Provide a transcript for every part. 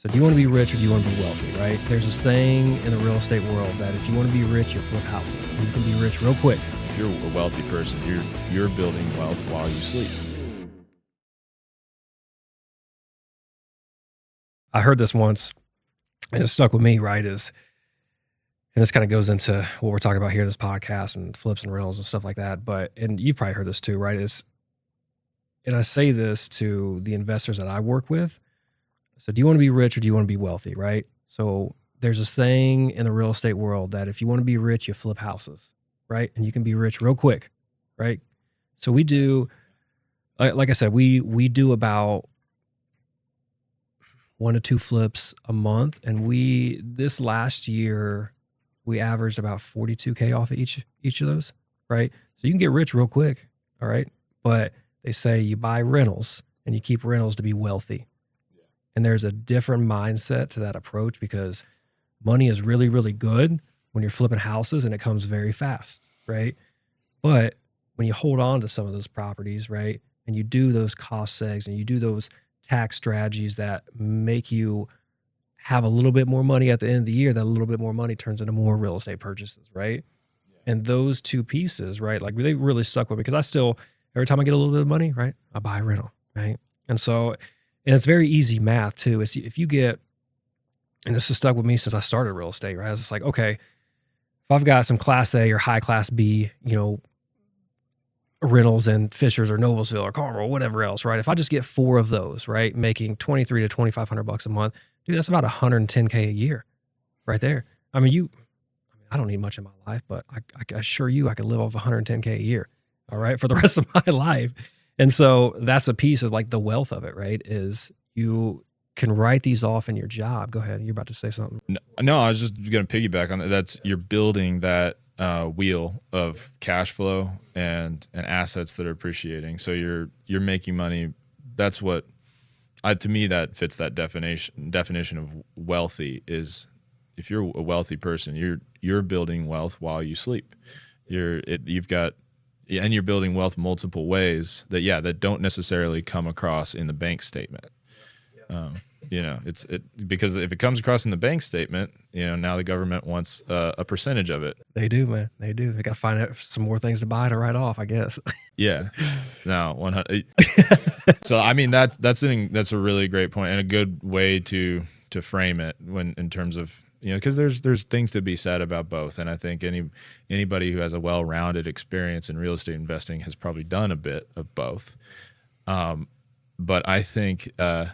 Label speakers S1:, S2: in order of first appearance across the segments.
S1: So do you want to be rich or do you want to be wealthy, right? There's this thing in the real estate world that if you want to be rich, you flip houses. You can be rich real quick.
S2: If you're a wealthy person, you're building wealth while you sleep.
S1: I heard this once and it stuck with me, right? And this kind of goes into what we're talking about here in this podcast and flips and rentals and stuff like that. And you've probably heard this too, right? And I say this to the investors that I work with. So do you want to be rich or do you want to be wealthy, right? So there's this thing in the real estate world that if you want to be rich, you flip houses, right? And you can be rich real quick, right? So we do, like I said, we do about 1 to 2 flips a month. And this last year, we averaged about 42K off of each of those, right? So you can get rich real quick, all right? But they say you buy rentals and you keep rentals to be wealthy. And there's a different mindset to that approach because money is really, really good when you're flipping houses and it comes very fast, right? But when you hold on to some of those properties, right, and you do those cost segs and you do those tax strategies that make you have a little bit more money at the end of the year, that a little bit more money turns into more real estate purchases, right? Yeah. And those two pieces, right, like they really stuck with me because I still, every time I get a little bit of money, right, I buy a rental, right? And it's very easy math too. If you get, and this has stuck with me since I started real estate, right? I was just like, okay, if I've got some class A or high class B, rentals in Fishers or Noblesville or Carmel or whatever else, right? If I just get 4 of those, right, making $2,300 to $2,500 a month, dude, that's about $110K a year right there. I mean, I don't need much in my life, but I assure you I could live off $110K a year, all right, for the rest of my life. And so that's a piece of like the wealth of it, right? Is you can write these off in your job. Go ahead. You're about to say something.
S2: No, I was just going to piggyback on that. You're building that wheel of cash flow and assets that are appreciating. So you're making money. That's what, to me, that fits that definition of wealthy. Is if you're a wealthy person, you're building wealth while you sleep. And you're building wealth multiple ways that don't necessarily come across in the bank statement. Because if it comes across in the bank statement, now the government wants a percentage of it.
S1: They do, man. They do. They got to find out some more things to buy to write off, I guess.
S2: Yeah. No, 100. So I mean that's a really great point and a good way to frame it in terms of. Because there's things to be said about both, and I think anybody who has a well-rounded experience in real estate investing has probably done a bit of both. But I think I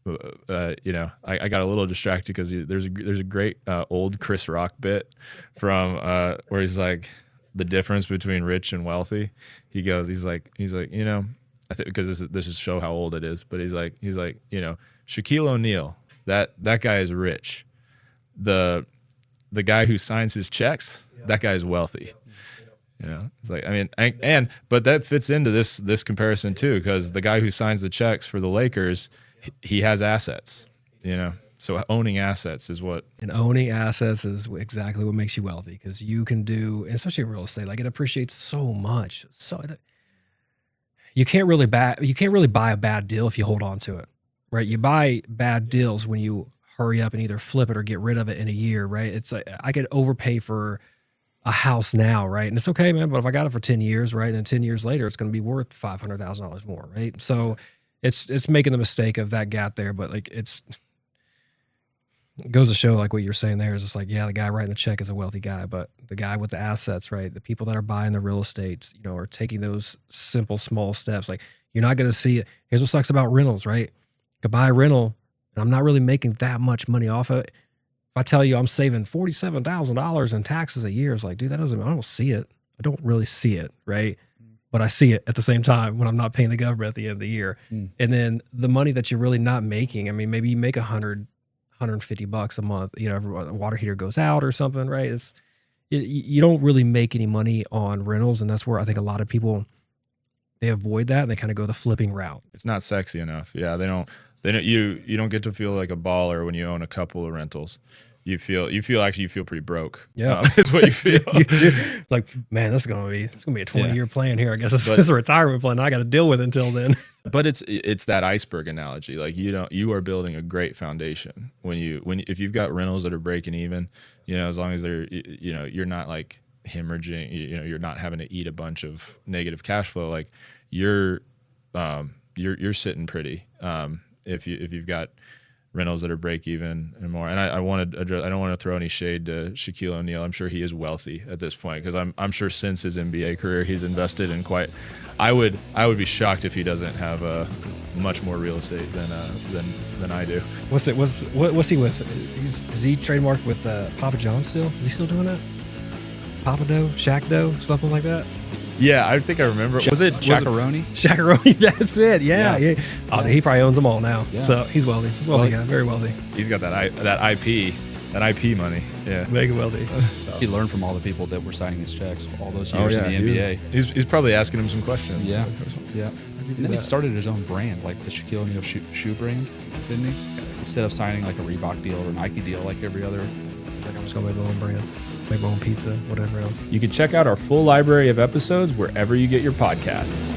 S2: got a little distracted because there's a great old Chris Rock bit from where he's like the difference between rich and wealthy. He's like I think because this is show how old it is, but he's like Shaquille O'Neal, that guy is rich. The guy who signs his checks, that guy is wealthy. It's like, I mean, but that fits into this comparison too, because the guy who signs the checks for the Lakers, he has assets, so owning assets is exactly what makes you wealthy. Because you can do, especially in real estate, like it appreciates so much. So you can't really buy a bad deal if you hold on to it, right? You buy bad deals when you hurry up and either flip it or get rid of it in a year, right? It's like I could overpay for a house now, right? And it's okay, man, but if I got it for 10 years, right, and 10 years later, it's going to be worth $500,000 more, right? So it's making the mistake of that gap there, but like it goes to show like what you're saying there is just like, yeah, the guy writing the check is a wealthy guy, but the guy with the assets, right, the people that are buying the real estate, are taking those simple, small steps. Like you're not going to see it. Here's what sucks about rentals, right? You could buy a rental, and I'm not really making that much money off of it. If I tell you I'm saving $47,000 in taxes a year, it's like, dude, I don't see it. I don't really see it, right? But I see it at the same time when I'm not paying the government at the end of the year. And then the money that you're really not making, I mean, maybe you make $150 a month, every water heater goes out or something, right? You don't really make any money on rentals, and that's where I think a lot of people, they avoid that and they kind of go the flipping route. It's not sexy enough. Yeah, you don't get to feel like a baller when you own a couple of rentals.
S3: you feel pretty broke.
S2: Yeah,
S3: it's what you feel.
S2: You do. Like, man, it's gonna be a 20-year plan here. I guess it's a retirement plan. I got to deal with it until then.
S3: But it's that iceberg analogy. Like you are building a great foundation if you've got rentals that are breaking even. As long as they're you're not like hemorrhaging. You're not having to eat a bunch of negative cash flow. Like you're sitting pretty. If you've got rentals that are break even and more. And I don't want to throw any shade to Shaquille O'Neal. I'm sure he is wealthy at this point because I'm sure since his NBA career he's invested in quite. I would be shocked if he doesn't have much more real estate than I do.
S2: What's he with? Is he trademarked with Papa John still? Is he still doing that? Papa Dough, Shaq Dough, something like that.
S3: Yeah, I think I remember. Was it
S4: Chacaroni?
S2: Chacaroni, that's it. Yeah. Oh, he probably owns them all now. Yeah. So he's wealthy. Wealthy guy, very wealthy.
S3: He's got that IP money. Yeah,
S2: mega wealthy.
S4: He learned from all the people that were signing his checks all those years in the NBA.
S3: He's probably asking him some questions.
S4: Yeah, yeah. And then he started his own brand, like the Shaquille O'Neal shoe brand, didn't he? Instead of signing like a Reebok deal or a Nike deal like every other.
S2: He's like, I'm just gonna make my own brand. Make my own pizza, whatever else.
S3: You can check out our full library of episodes wherever you get your podcasts.